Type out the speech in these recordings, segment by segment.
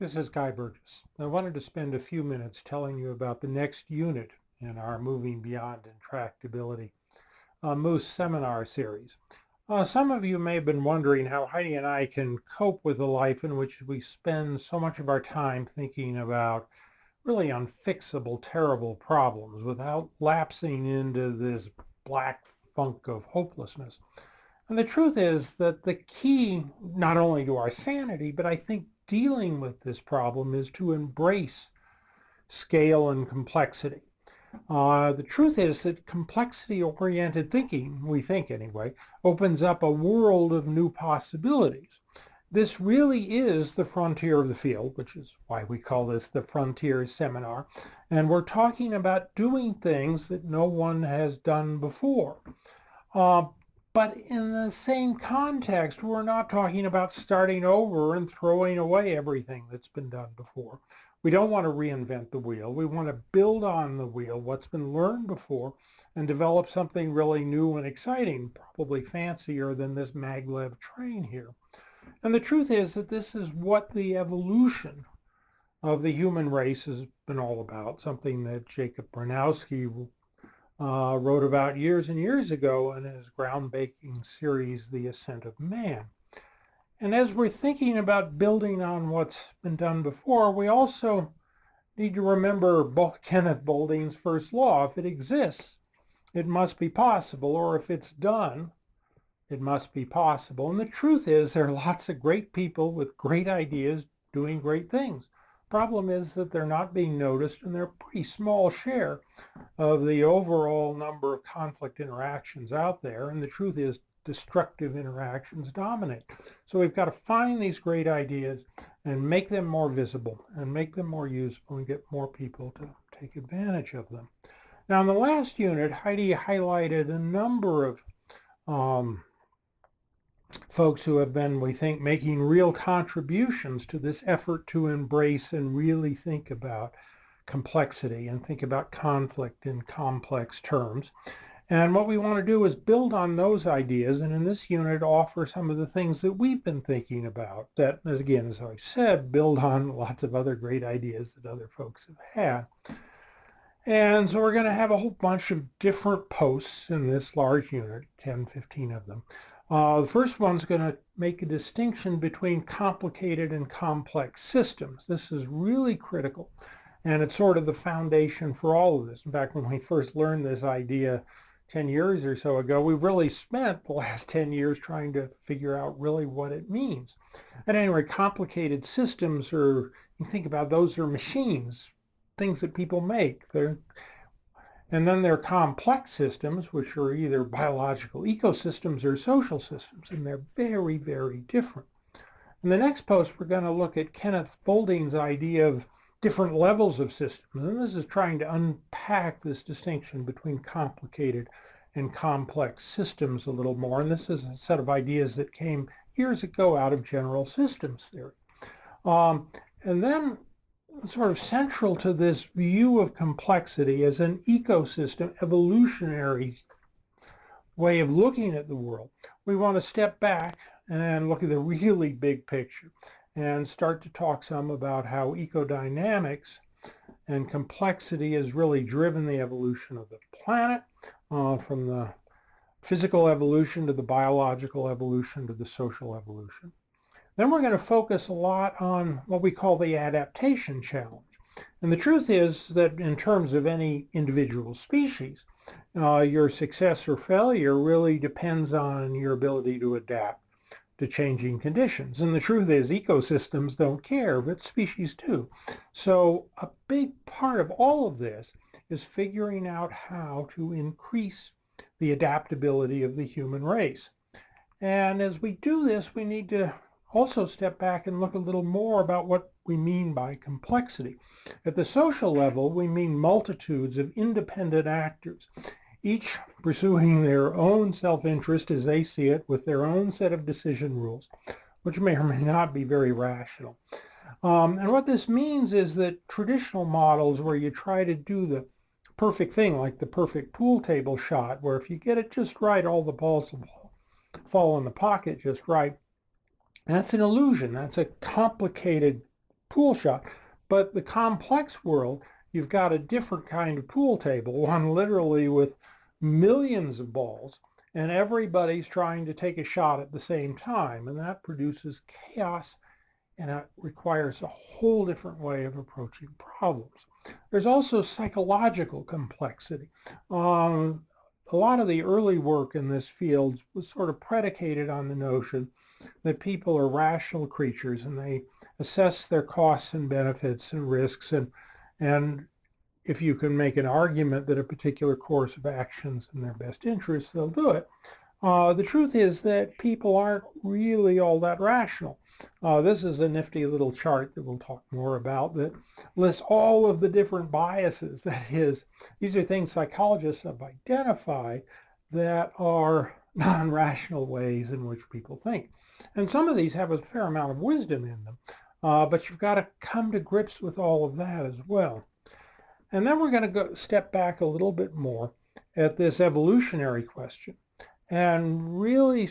This is Guy Burgess. I wanted to spend a few minutes telling you about the next unit in our Moving Beyond Intractability Moose seminar series. Some of you may have been wondering how Heidi and I can cope with a life in which we spend so much of our time thinking about really unfixable, terrible problems without lapsing into this black funk of hopelessness. And the truth is that the key, not only to our sanity, but I think dealing with this problem is to embrace scale and complexity. The truth is that complexity-oriented thinking, we think anyway, opens up a world of new possibilities. This really is the frontier of the field, which is why we call this the Frontier Seminar. And we're talking about doing things that no one has done before. But in the same context, we're not talking about starting over and throwing away everything that's been done before. We don't want to reinvent the wheel. We want to build on the wheel, what's been learned before, and develop something really new and exciting, probably fancier than this maglev train here. And the truth is that this is what the evolution of the human race has been all about, something that Jacob Bronowski wrote about years and years ago in his groundbreaking series, The Ascent of Man. And as we're thinking about building on what's been done before, we also need to remember Kenneth Boulding's first law. If it exists, it must be possible, or if it's done, it must be possible. And the truth is there are lots of great people with great ideas doing great things. Problem is that they're not being noticed, and they're a pretty small share of the overall number of conflict interactions out there. And the truth is destructive interactions dominate. So we've got to find these great ideas and make them more visible and make them more useful and get more people to take advantage of them. Now in the last unit, Heidi highlighted a number of folks who have been, we think, making real contributions to this effort to embrace and really think about complexity and think about conflict in complex terms. And what we want to do is build on those ideas, and in this unit offer some of the things that we've been thinking about that, as I said, build on lots of other great ideas that other folks have had. And so we're going to have a whole bunch of different posts in this large unit, 10, 15 of them. The first one's going to make a distinction between complicated and complex systems. This is really critical, and it's sort of the foundation for all of this. In fact, when we first learned this idea 10 years or so ago, we really spent the last 10 years trying to figure out really what it means. At any rate, complicated systems are, you think about those are machines, things that people make. And then there are complex systems, which are either biological ecosystems or social systems, and they're very, very different. In the next post, we're going to look at Kenneth Boulding's idea of different levels of systems, and this is trying to unpack this distinction between complicated and complex systems a little more, and this is a set of ideas that came years ago out of general systems theory. And then sort of central to this view of complexity as an ecosystem, evolutionary way of looking at the world, we want to step back and look at the really big picture and start to talk some about how ecodynamics and complexity has really driven the evolution of the planet, from the physical evolution to the biological evolution to the social evolution. Then we're going to focus a lot on what we call the adaptation challenge. And the truth is that in terms of any individual species, your success or failure really depends on your ability to adapt to changing conditions. And the truth is ecosystems don't care, but species do. So a big part of all of this is figuring out how to increase the adaptability of the human race. And as we do this, we need to also step back and look a little more about what we mean by complexity. At the social level, we mean multitudes of independent actors, each pursuing their own self-interest as they see it with their own set of decision rules, which may or may not be very rational. And what this means is that traditional models where you try to do the perfect thing, like the perfect pool table shot, where if you get it just right, all the balls will fall in the pocket just right, that's an illusion. That's a complicated pool shot. But the complex world, you've got a different kind of pool table, one literally with millions of balls, and everybody's trying to take a shot at the same time, and that produces chaos, and it requires a whole different way of approaching problems. There's also psychological complexity. A lot of the early work in this field was sort of predicated on the notion that people are rational creatures and they assess their costs and benefits and risks, and if you can make an argument that a particular course of action is in their best interest, they'll do it. The truth is that people aren't really all that rational. This is a nifty little chart that we'll talk more about that lists all of the different biases. That is, these are things psychologists have identified that are non-rational ways in which people think. And some of these have a fair amount of wisdom in them, but you've got to come to grips with all of that as well. And then we're going to step back a little bit more at this evolutionary question and really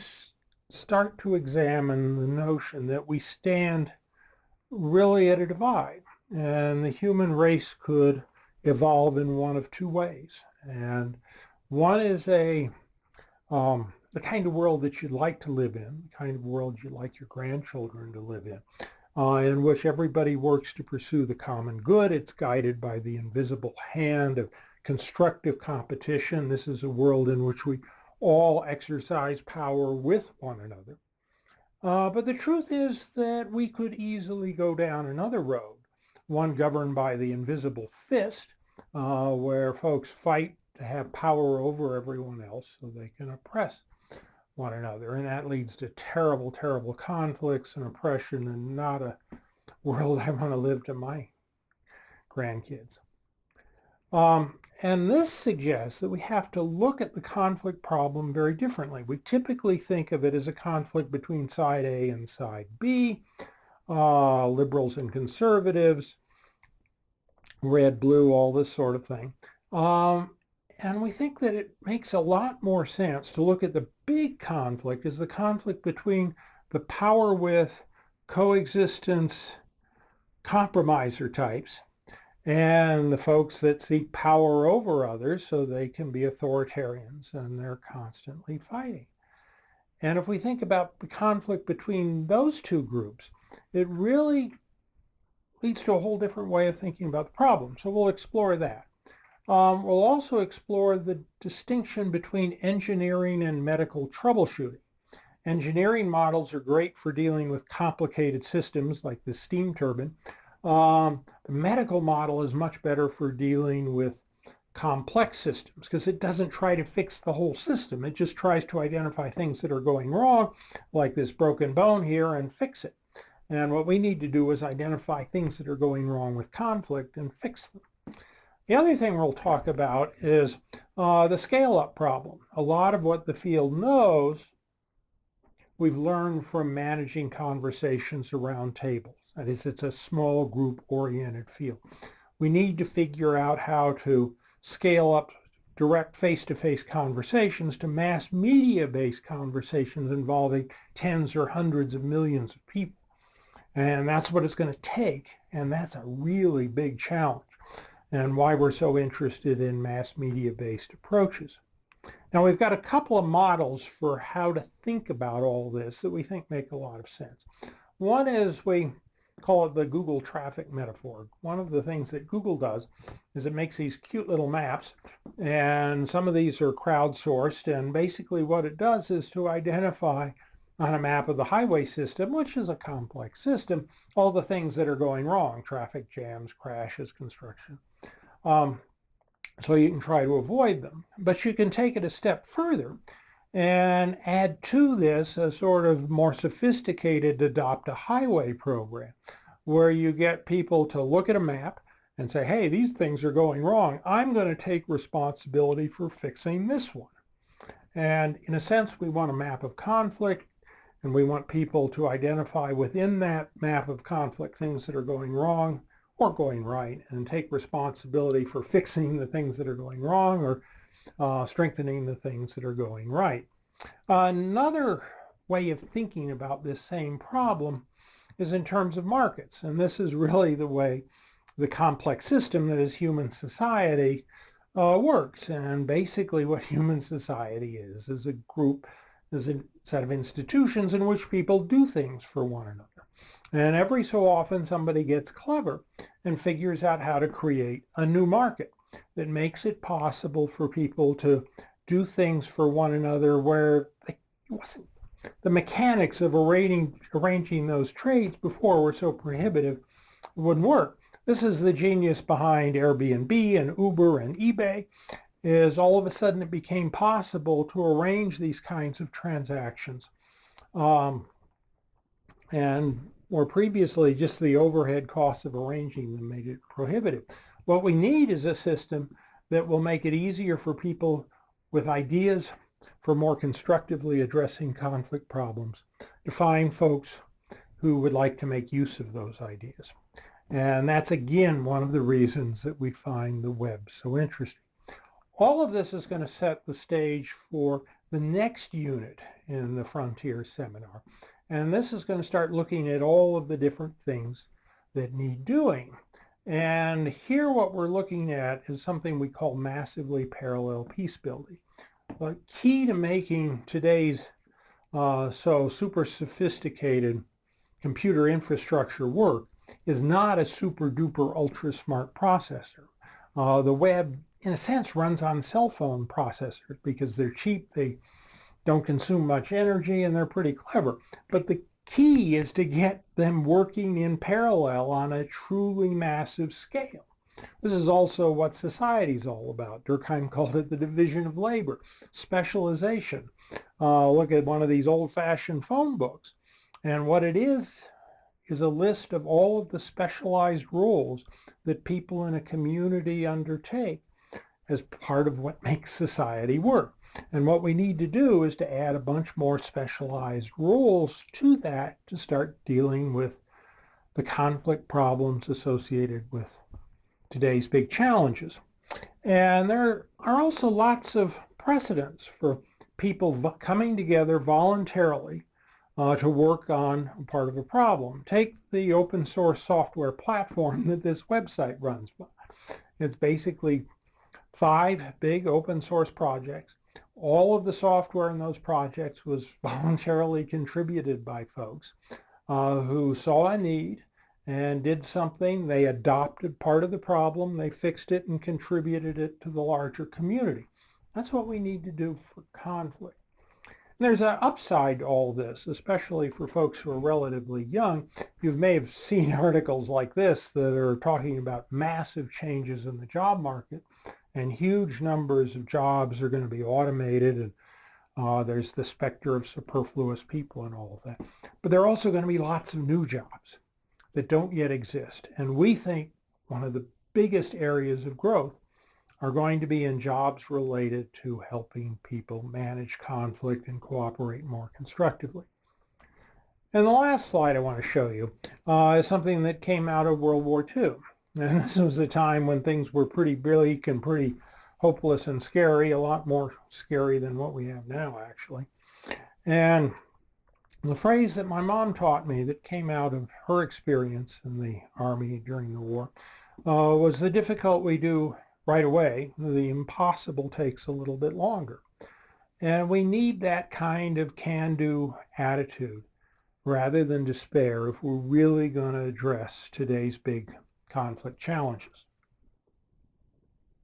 start to examine the notion that we stand really at a divide, and the human race could evolve in one of two ways. And one is the kind of world that you'd like to live in, the kind of world you'd like your grandchildren to live in which everybody works to pursue the common good. It's guided by the invisible hand of constructive competition. This is a world in which we all exercise power with one another. But the truth is that we could easily go down another road, one governed by the invisible fist, where folks fight to have power over everyone else so they can oppress one another. And that leads to terrible, terrible conflicts and oppression, and not a world I want to live to my grandkids. And this suggests that we have to look at the conflict problem very differently. We typically think of it as a conflict between side A and side B, liberals and conservatives, red, blue, all this sort of thing. And we think that it makes a lot more sense to look at the big conflict as the conflict between the power with coexistence compromiser types and the folks that seek power over others so they can be authoritarians, and they're constantly fighting. And if we think about the conflict between those two groups, it really leads to a whole different way of thinking about the problem. So we'll explore that. We'll also explore the distinction between engineering and medical troubleshooting. Engineering models are great for dealing with complicated systems like the steam turbine. The medical model is much better for dealing with complex systems because it doesn't try to fix the whole system. It just tries to identify things that are going wrong, like this broken bone here, and fix it. And what we need to do is identify things that are going wrong with conflict and fix them. The other thing we'll talk about is the scale-up problem. A lot of what the field knows we've learned from managing conversations around tables. That is, it's a small group-oriented field. We need to figure out how to scale up direct face-to-face conversations to mass media-based conversations involving tens or hundreds of millions of people. And that's what it's going to take, and that's a really big challenge, and why we're so interested in mass media-based approaches. Now, we've got a couple of models for how to think about all this that we think make a lot of sense. One is, we call it the Google traffic metaphor. One of the things that Google does is it makes these cute little maps, and some of these are crowdsourced, and basically what it does is to identify on a map of the highway system, which is a complex system, all the things that are going wrong: traffic jams, crashes, construction. So you can try to avoid them. But you can take it a step further and add to this a sort of more sophisticated Adopt a Highway program, where you get people to look at a map and say, hey, these things are going wrong. I'm going to take responsibility for fixing this one. And in a sense, we want a map of conflict, and we want people to identify within that map of conflict things that are going wrong or going right, and take responsibility for fixing the things that are going wrong or strengthening the things that are going right. Another way of thinking about this same problem is in terms of markets. And this is really the way the complex system that is human society works. And basically what human society is a group, is a set of institutions in which people do things for one another. And every so often somebody gets clever and figures out how to create a new market that makes it possible for people to do things for one another where the mechanics of arranging those trades before were so prohibitive, it wouldn't work. This is the genius behind Airbnb and Uber and eBay, is all of a sudden it became possible to arrange these kinds of transactions. And or previously, just the overhead costs of arranging them made it prohibitive. What we need is a system that will make it easier for people with ideas for more constructively addressing conflict problems to find folks who would like to make use of those ideas. And that's, again, one of the reasons that we find the web so interesting. All of this is going to set the stage for the next unit in the Frontier seminar. And this is going to start looking at all of the different things that need doing. And here what we're looking at is something we call massively parallel peace building. The key to making today's so super sophisticated computer infrastructure work is not a super duper ultra smart processor. The web, in a sense, runs on cell phone processors because they're cheap, they don't consume much energy, and they're pretty clever. But the key is to get them working in parallel on a truly massive scale. This is also what society's all about. Durkheim called it the division of labor, specialization. Look at one of these old-fashioned phone books. And what it is a list of all of the specialized roles that people in a community undertake as part of what makes society work. And what we need to do is to add a bunch more specialized roles to that to start dealing with the conflict problems associated with today's big challenges. And there are also lots of precedents for people coming together voluntarily to work on part of a problem. Take the open source software platform that this website runs. It's basically 5 big open source projects. All of the software in those projects was voluntarily contributed by folks who saw a need and did something. They adopted part of the problem, they fixed it and contributed it to the larger community. That's what we need to do for conflict. And there's an upside to all this, especially for folks who are relatively young. You may have seen articles like this that are talking about massive changes in the job market, and huge numbers of jobs are going to be automated, and there's the specter of superfluous people and all of that. But there are also going to be lots of new jobs that don't yet exist. And we think one of the biggest areas of growth are going to be in jobs related to helping people manage conflict and cooperate more constructively. And the last slide I want to show you is something that came out of World War II. And this was a time when things were pretty bleak and pretty hopeless and scary, a lot more scary than what we have now, actually. And the phrase that my mom taught me that came out of her experience in the Army during the war was, the difficult we do right away, the impossible takes a little bit longer. And we need that kind of can-do attitude rather than despair if we're really going to address today's big conflict challenges.